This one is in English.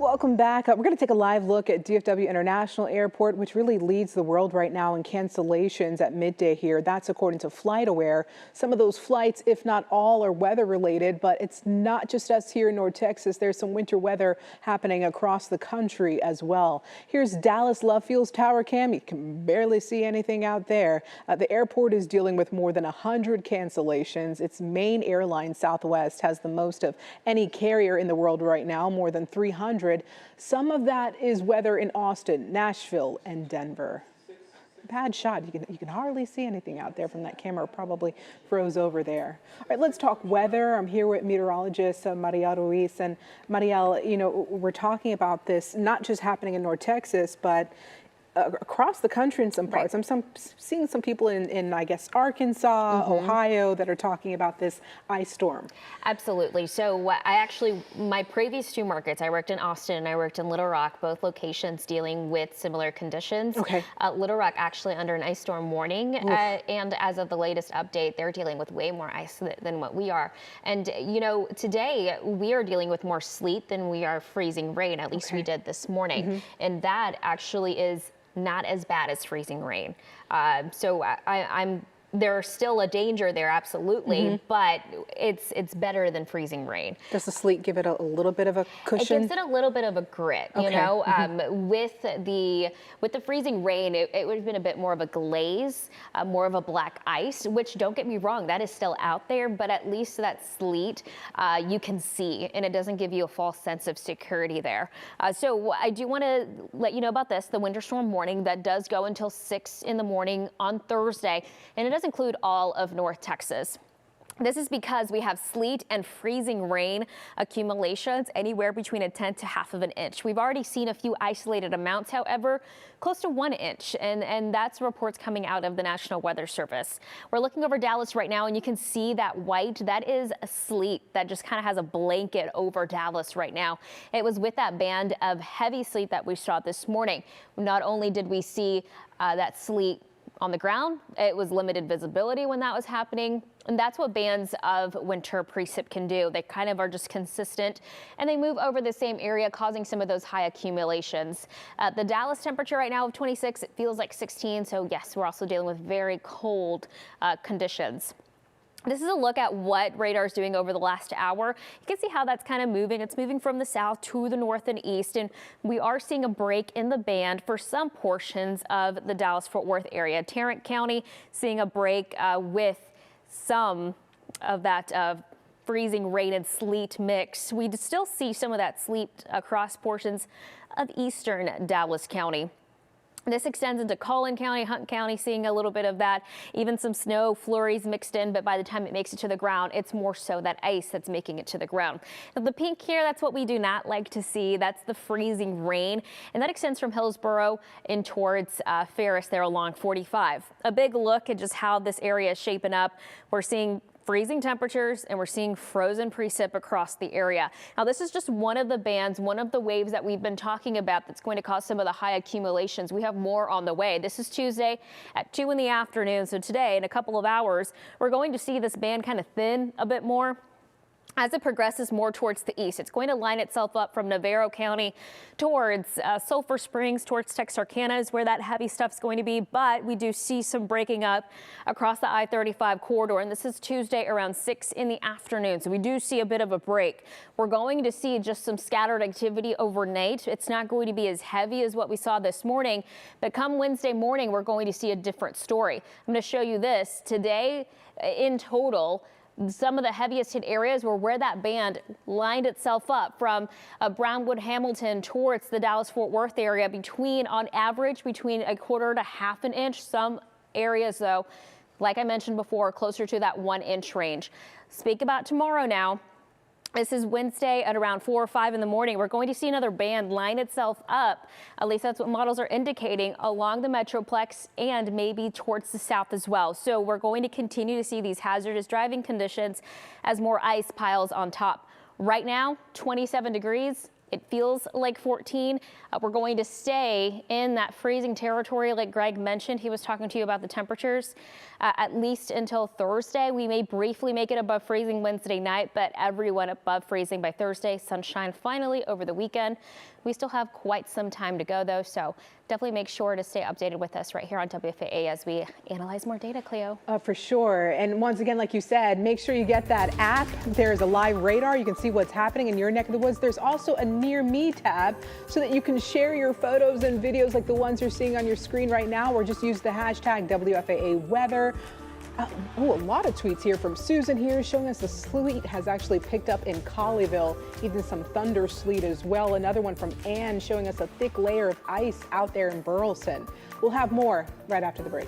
Welcome back. We're going to take a live look at DFW International Airport, which really leads the world right now in cancellations at midday here. That's according to FlightAware. Some of those flights, if not all, are weather related, but it's not just us here in North Texas. There's some winter weather happening across the country as well. Here's Dallas Love Field's tower cam. You can barely see anything out there. The airport is dealing with more than 100 cancellations. Its main airline, Southwest, has the most of any carrier in the world right now, more than 300. Some of that is weather in Austin, Nashville, and Denver. Bad shot. You can hardly see anything out there from that camera. Probably froze over there. All right, let's talk weather. I'm here with meteorologist Mariel Ruiz. And Mariel, we're talking about this not just happening in North Texas, but across the country in some parts. Right. I'm seeing some people in I guess, Arkansas, Ohio, that are talking about this ice storm. Absolutely. So my previous two markets, I worked in Austin and I worked in Little Rock, both locations dealing with similar conditions. Okay. Little Rock actually under an ice storm warning. And as of the latest update, they're dealing with way more ice than what we are. And, today we are dealing with more sleet than we are freezing rain, at least we did this morning. And that actually is not as bad as freezing rain. So there's still a danger there, absolutely, but it's better than freezing rain. Does the sleet give it a little bit of a cushion? It gives it a little bit of a grit, with the freezing rain, it would have been a bit more of a glaze, more of a black ice, which, don't get me wrong, that is still out there, but at least that sleet you can see, and it doesn't give you a false sense of security there. So I do want to let you know about this, the winter storm warning that does go until 6 in the morning on Thursday, and it does include all of North Texas. This is because we have sleet and freezing rain accumulations anywhere between a tenth to half of an inch. We've already seen a few isolated amounts, however, close to 1 inch, and that's reports coming out of the National Weather Service. We're looking over Dallas right now, and you can see that white, that is a sleet that just kind of has a blanket over Dallas right now. It was with that band of heavy sleet that we saw this morning. Not only did we see that sleet on the ground, it was limited visibility when that was happening. And that's what bands of winter precip can do. They kind of are just consistent and they move over the same area, causing some of those high accumulations. The Dallas temperature right now of 26, it feels like 16. So yes, we're also dealing with very cold conditions. This is a look at what radar is doing over the last hour. You can see how that's kind of moving. It's moving from the south to the north and east, and we are seeing a break in the band for some portions of the Dallas-Fort Worth area. Tarrant County seeing a break with some of that freezing rain and sleet mix. We still see some of that sleet across portions of eastern Dallas County. This extends into Collin County, Hunt County, seeing a little bit of that, even some snow flurries mixed in, but by the time it makes it to the ground, it's more so that ice that's making it to the ground. Now, the pink here, that's what we do not like to see. That's the freezing rain, and that extends from Hillsboro in towards Ferris there along 45. A big look at just how this area is shaping up. We're seeing freezing temperatures and we're seeing frozen precip across the area. Now, this is just one of the bands, one of the waves that we've been talking about that's going to cause some of the high accumulations. We have more on the way. This is Tuesday at 2 in the afternoon. So today, in a couple of hours, we're going to see this band kind of thin a bit more. As it progresses more towards the east, it's going to line itself up from Navarro County towards Sulphur Springs, towards Texarkana is where that heavy stuff's going to be. But we do see some breaking up across the I-35 corridor, and this is Tuesday around 6 in the afternoon. So we do see a bit of a break. We're going to see just some scattered activity overnight. It's not going to be as heavy as what we saw this morning, but come Wednesday morning, we're going to see a different story. I'm going to show you this today in total. Some of the heaviest hit areas were where that band lined itself up from Brownwood, Hamilton towards the Dallas-Fort Worth area on average between a quarter to half an inch. Some areas, though, like I mentioned before, closer to that 1 inch range. Speak about tomorrow now. This is Wednesday at around 4 or 5 in the morning. We're going to see another band line itself up. At least that's what models are indicating along the Metroplex and maybe towards the south as well. So we're going to continue to see these hazardous driving conditions as more ice piles on top. Right now, 27 degrees. It feels like 14. We're going to stay in that freezing territory like Greg mentioned. He was talking to you about the temperatures at least until Thursday. We may briefly make it above freezing Wednesday night, but everyone above freezing by Thursday. Sunshine finally over the weekend. We still have quite some time to go though, so definitely make sure to stay updated with us right here on WFAA as we analyze more data, Cleo. For sure. And once again, like you said, make sure you get that app. There's a live radar. You can see what's happening in your neck of the woods. There's also a Near Me tab so that you can share your photos and videos like the ones you're seeing on your screen right now, or just use the hashtag WFAA weather. A lot of tweets here from Susan here showing us the sleet has actually picked up in Colleyville, even some thunder sleet as well. Another one from Ann showing us a thick layer of ice out there in Burleson. We'll have more right after the break.